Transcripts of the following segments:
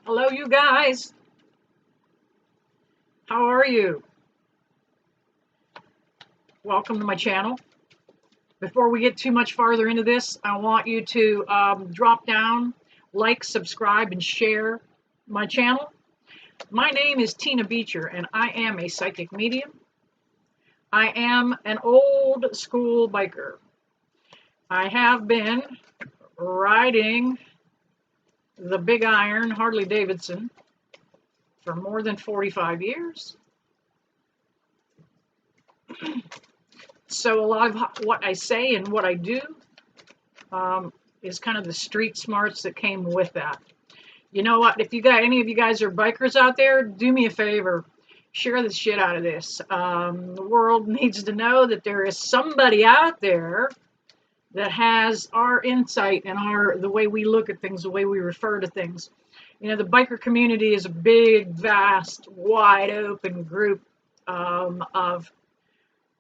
Hello, you guys. How are you? Welcome to my channel. Before we get too much farther into this, I want you to drop down, like, subscribe, and share my channel. My name is Tina Beecher, and I am a psychic medium. I am an old school biker. I have been riding the Big Iron Harley Davidson for more than 45 years. So a lot of what I say and what I do is kind of the street smarts that came with that. You know what? If you got any of you guys are bikers out there, do me a favor, share the shit out of this. The world needs to know that there is somebody out there that has our insight and the way we look at things, the way we refer to things. You know, the biker community is a big, vast, wide open group of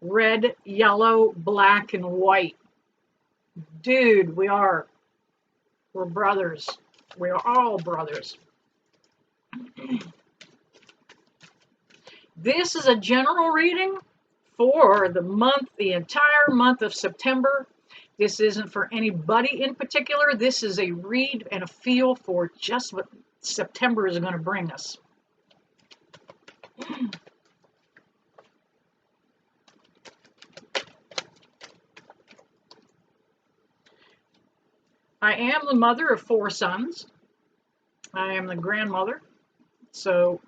red, yellow, black, and white. Dude, we're brothers. We are all brothers. This is a general reading for the entire month of September. This isn't for anybody in particular. This is a read and a feel for just what September is going to bring us. I am the mother of 4 sons. I am the grandmother. So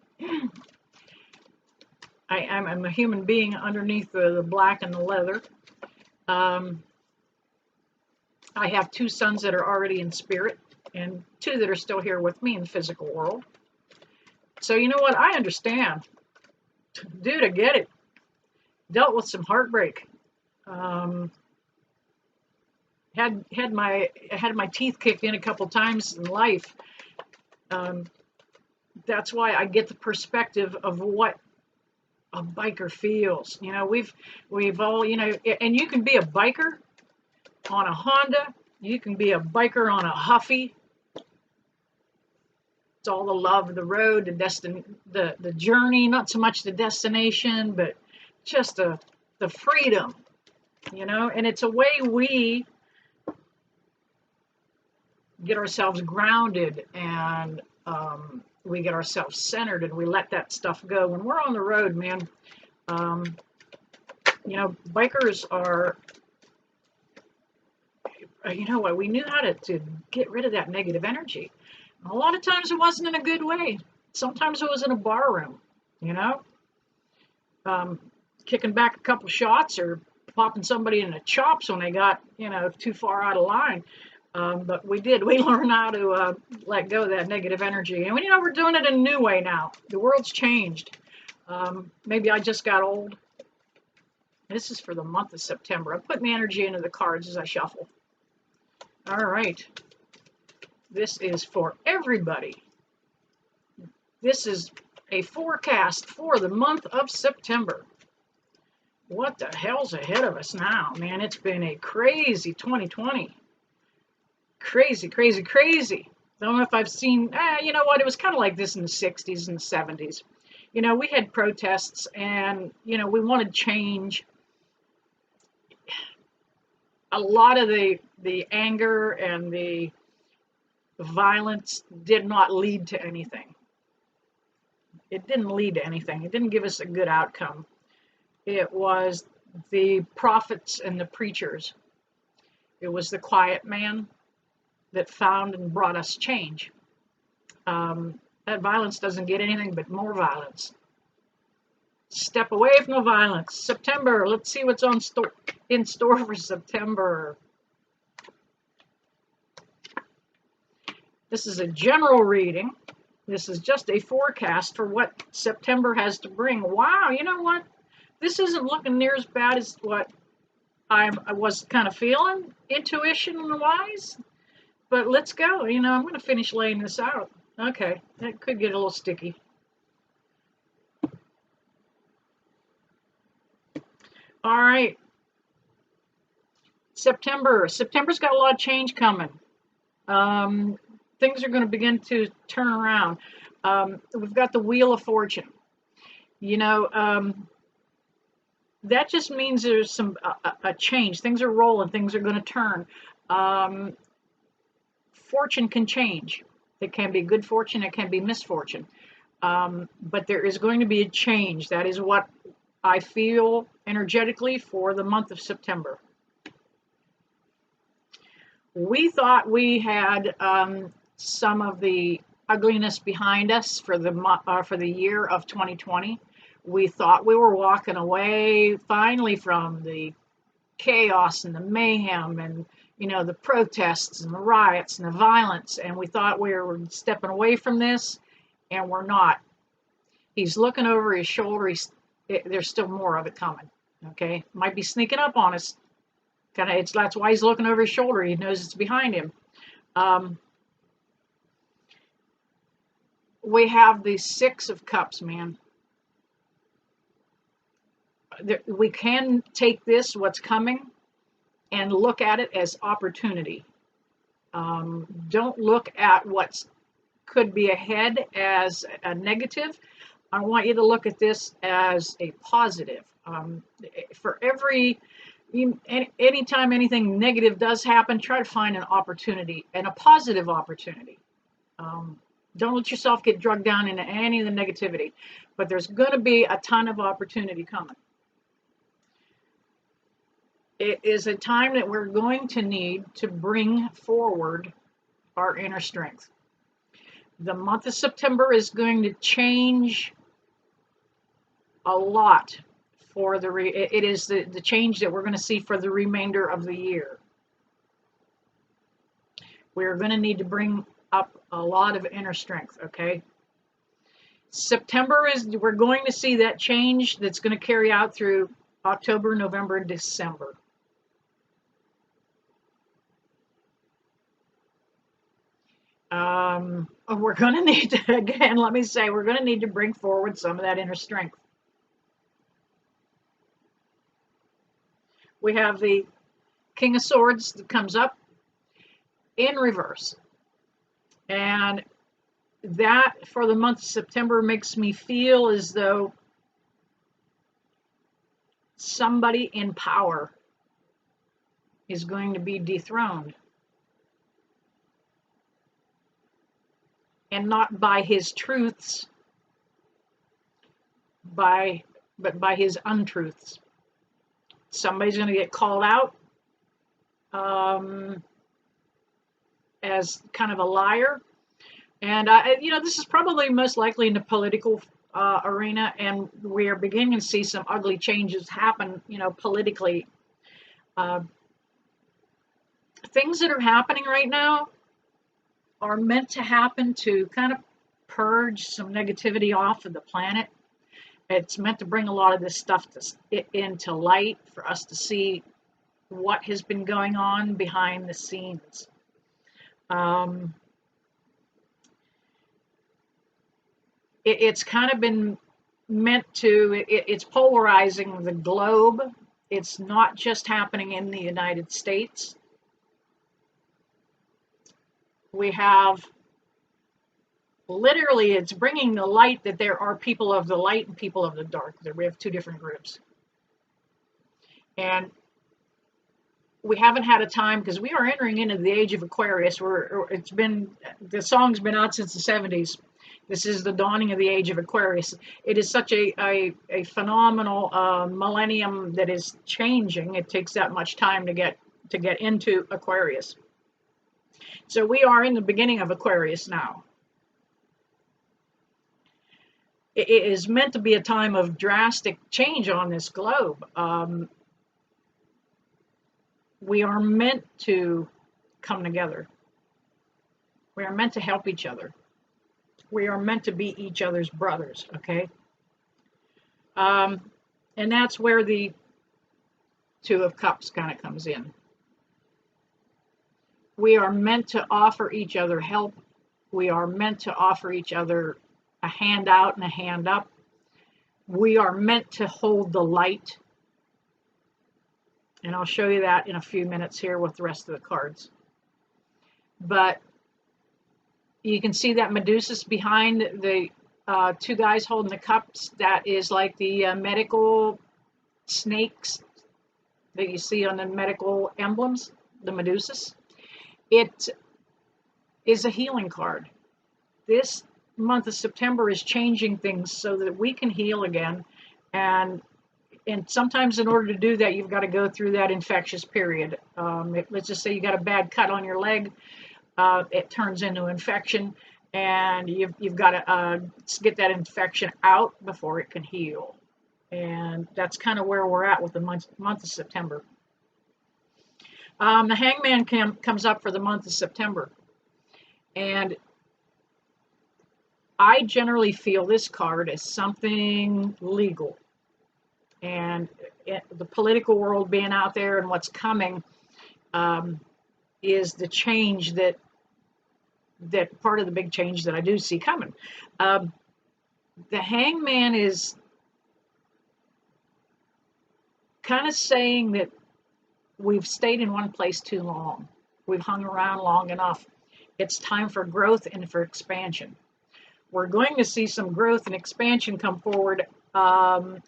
I'm a human being underneath the black and the leather. I have 2 sons that are already in spirit and 2 that are still here with me in the physical world. So you know what? I understand. Dude, I get it. Dealt with some heartbreak. Had my teeth kicked in a couple times in life. That's why I get the perspective of what a biker feels. You know, we've all, you know, and you can be a biker on a Honda. You can be a biker on a Huffy. It's all the love of the road, the journey, not so much the destination, but just the freedom, you know. And it's a way we get ourselves grounded and we get ourselves centered and we let that stuff go. When we're on the road, man, you know, bikers are, you know what, we knew how to get rid of that negative energy. A lot of times it wasn't in a good way. Sometimes it was in a bar room, you know, kicking back a couple shots or popping somebody in the chops when they got, you know, too far out of line. But we learned how to let go of that negative energy. And, you know, we're doing it in a new way now. The world's changed. Maybe I just got old. This is for the month of September. I'm putting the energy into the cards as I shuffle. All right. This is for everybody. This is a forecast for the month of September. What the hell's ahead of us now, man? It's been a crazy 2020. Crazy, crazy, crazy. Don't know if I've seen, you know what, it was kind of like this in the 60s and the 70s. You know, we had protests and, you know, we wanted change. A lot of the anger and the violence did not lead to anything. It didn't lead to anything. It didn't give us a good outcome. It was the prophets and the preachers. It was the quiet man that found and brought us change. That violence doesn't get anything but more violence. Step away from the violence. September, let's see what's in store for September. This is a general reading. This is just a forecast for what September has to bring. Wow, you know what? This isn't looking near as bad as what I was kind of feeling, intuition-wise. But let's go. You know, I'm going to finish laying this out. Okay, that could get a little sticky. All right. September's got a lot of change coming. things are going to begin to turn around. We've got the Wheel of Fortune. You know, that just means there's a change. Things are rolling. Things are going to turn. Um, Fortune can change. It can be good fortune. It can be misfortune. But there is going to be a change. That is what I feel energetically for the month of September. We thought we had some of the ugliness behind us for the year of 2020. We thought we were walking away finally from the chaos and the mayhem and the protests and the riots and the violence, and we thought we were stepping away from this, and we're not. He's looking over his shoulder. There's still more of it coming. Okay, might be sneaking up on us. That's why he's looking over his shoulder. He knows it's behind him. We have the Six of Cups, man. We can take this, what's coming, and look at it as opportunity. Don't look at what could be ahead as a negative. I want you to look at this as a positive. For anytime anything negative does happen, try to find an opportunity and a positive opportunity. Don't let yourself get drugged down into any of the negativity, but there's going to be a ton of opportunity coming. It is a time that we're going to need to bring forward our inner strength. The month of September is going to change a lot for it is the change that we're going to see for the remainder of the year. We're going to need to bring up a lot of inner strength, okay? We're going to see that change that's going to carry out through October, November, and December. We're going to need to, again, let me say, we're going to need to bring forward some of that inner strength. We have the King of Swords that comes up in reverse. And that, for the month of September, makes me feel as though somebody in power is going to be dethroned. And not by his truths, but by his untruths. Somebody's going to get called out as kind of a liar. And this is probably most likely in the political arena, and we are beginning to see some ugly changes happen, politically. Things that are happening right now are meant to happen to kind of purge some negativity off of the planet. It's meant to bring a lot of this stuff into light for us to see what has been going on behind the scenes. It's kind of been meant to, it's polarizing the globe. It's not just happening in the United States. We have, literally, it's bringing the light that there are people of the light and people of the dark. We have two different groups. And we haven't had a time, because we are entering into the age of Aquarius. The song's been out since the 70s. This is the dawning of the age of Aquarius. It is such a phenomenal millennium that is changing. It takes that much time to get into Aquarius. So we are in the beginning of Aquarius now. It is meant to be a time of drastic change on this globe. We are meant to come together. We are meant to help each other. We are meant to be each other's brothers, okay? And that's where the Two of Cups kind of comes in. We are meant to offer each other help. We are meant to offer each other a hand out and a hand up. We are meant to hold the light. And I'll show you that in a few minutes here with the rest of the cards. But You can see that Medusa's behind the two guys holding the cups. That is like the medical snakes that you see on the medical emblems, the Medusas. It is a healing card. This month of September is changing things so that we can heal again. And sometimes in order to do that, you've got to go through that infectious period. Let's just say you got a bad cut on your leg. It turns into infection, and you've got to get that infection out before it can heal. And that's kind of where we're at with the month of September. The Hangman comes up for the month of September, and I generally feel this card as something legal. And the political world being out there and what's coming is the change that part of the big change that I do see coming. The Hangman is kind of saying that we've stayed in one place too long. We've hung around long enough. It's time for growth and for expansion. We're going to see some growth and expansion come forward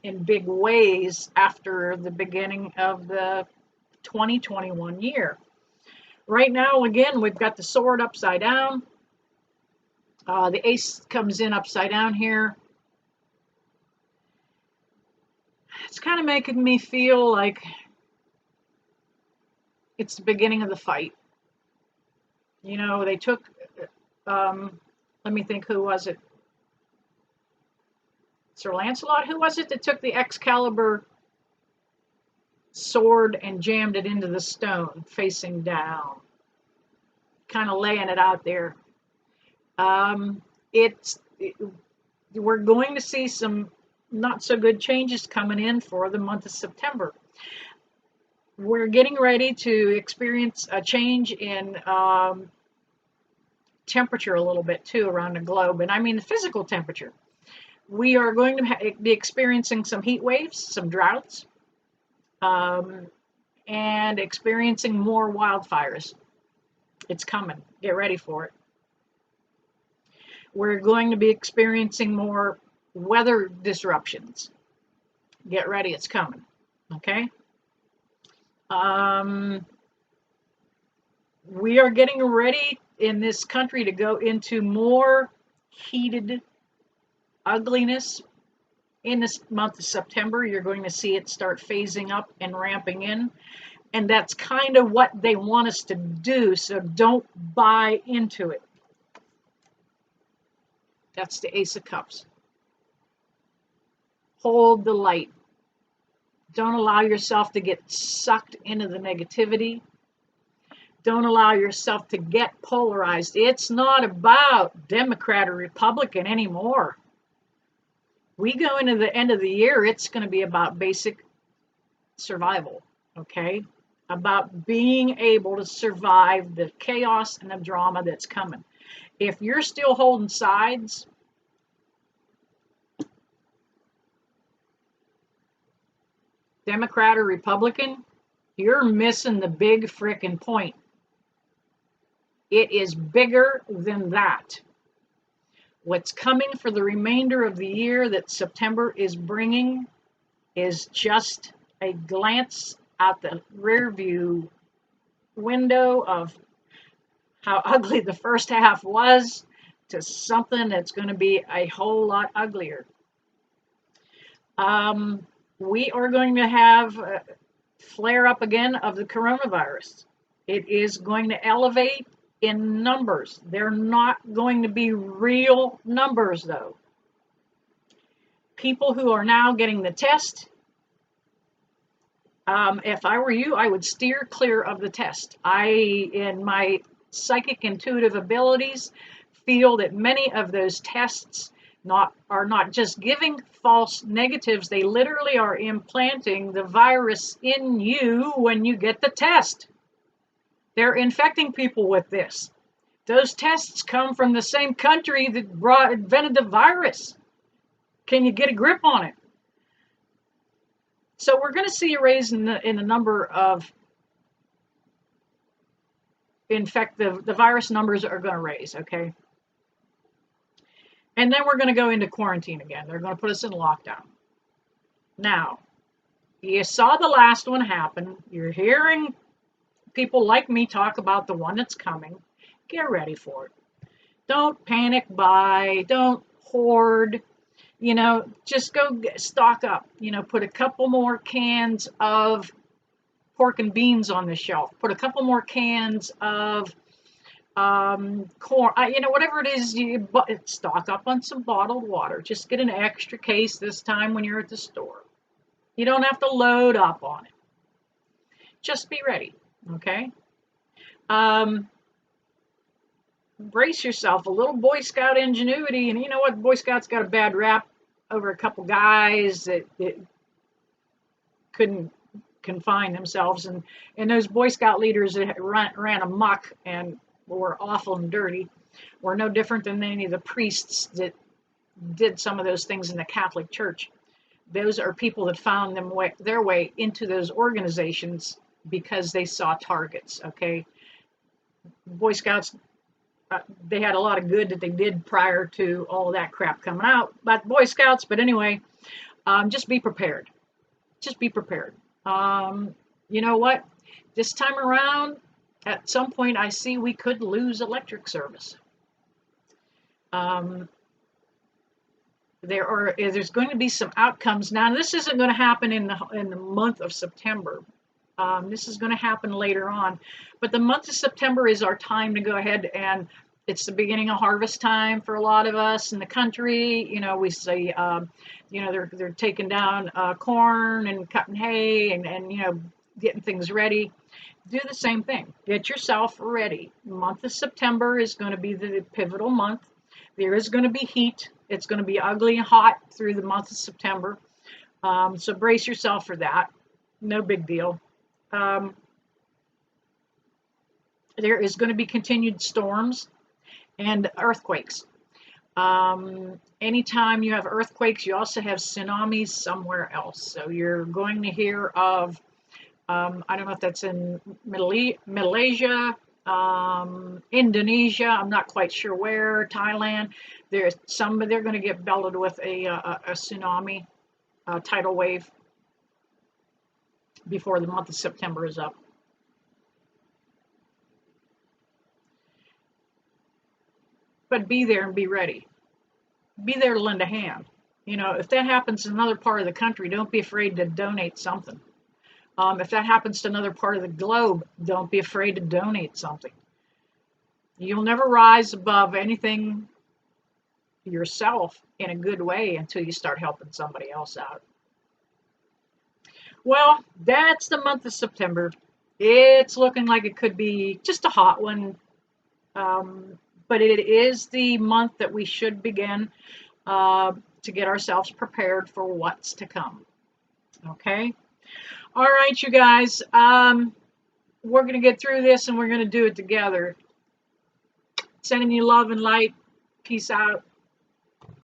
in big ways after the beginning of the 2021 year. Right now, again, we've got the sword upside down. The ace comes in upside down here. It's kind of making me feel like it's the beginning of the fight. You know, they took, let me think, who was it? Sir Lancelot? Who was it that took the Excalibur sword and jammed it into the stone, facing down? Kind of laying it out there. We're going to see some not so good changes coming in for the month of September. We're getting ready to experience a change in temperature a little bit too around the globe, and I mean the physical temperature. We are going to be experiencing some heat waves, some droughts, and experiencing more wildfires. It's coming. Get ready for it. We're going to be experiencing more weather disruptions. Get ready, it's coming. Okay? We are getting ready in this country to go into more heated ugliness. In this month of September, you're going to see it start phasing up and ramping in. And that's kind of what they want us to do, so don't buy into it. That's the Ace of Cups. Hold the light. Don't allow yourself to get sucked into the negativity. Don't allow yourself to get polarized. It's not about Democrat or Republican anymore. We go into the end of the year, it's going to be about basic survival, okay? About being able to survive the chaos and the drama that's coming. If you're still holding sides, Democrat or Republican, you're missing the big frickin' point. It is bigger than that. What's coming for the remainder of the year that September is bringing is just a glance out the rear view window of how ugly the first half was to something that's going to be a whole lot uglier. We are going to have a flare up again of the coronavirus. It is going to elevate in numbers. They're not going to be real numbers, though. People who are now getting the test, if I were you, I would steer clear of the test. In my psychic intuitive abilities, feel that many of those tests are not just giving false negatives, they literally are implanting the virus in you when you get the test. They're infecting people with this. Those tests come from the same country that invented the virus. Can you get a grip on it? So we're going to see a raise in the number of the virus numbers are going to raise, okay? And then we're going to go into quarantine again. They're going to put us in lockdown. Now, you saw the last one happen. You're hearing people like me talk about the one that's coming. Get ready for it. Don't panic buy. Don't hoard. Just go stock up. Put a couple more cans of pork and beans on the shelf. Put a couple more cans of corn. Whatever it is, stock up on some bottled water. Just get an extra case this time when you're at the store. You don't have to load up on it. Just be ready, okay? Brace yourself. A little Boy Scout ingenuity, and you know what? Boy Scouts got a bad rap over a couple guys that couldn't confine themselves, and those Boy Scout leaders that ran amok and were awful and dirty were no different than any of the priests that did some of those things in the Catholic Church. Those are people that found their way into those organizations because they saw targets, okay? Boy Scouts, they had a lot of good that they did prior to all that crap coming out about Boy Scouts, but anyway, just be prepared. Just be prepared. You know what? This time around, at some point, I see we could lose electric service. There's going to be some outcomes. Now, this isn't going to happen in the month of September. This is going to happen later on. But the month of September is our time to go ahead, and it's the beginning of harvest time for a lot of us in the country. We say, they're taking down corn and cutting hay and getting things ready. Do the same thing. Get yourself ready. The month of September is going to be the pivotal month. There is going to be heat. It's going to be ugly and hot through the month of September. So brace yourself for that. No big deal. There is going to be continued storms and earthquakes. Anytime you have earthquakes, you also have tsunamis somewhere else. So you're going to hear of, I don't know if that's in Malaysia, Indonesia, I'm not quite sure where, Thailand. They're going to get belted with a tsunami, tidal wave before the month of September is up. But be there and be ready. Be there to lend a hand. If that happens in another part of the country, don't be afraid to donate something. If that happens to another part of the globe, don't be afraid to donate something. You'll never rise above anything yourself in a good way until you start helping somebody else out. Well, that's the month of September. It's looking like it could be just a hot one. But it is the month that we should begin to get ourselves prepared for what's to come. Okay? All right, you guys. We're going to get through this and we're going to do it together. Sending you love and light. Peace out.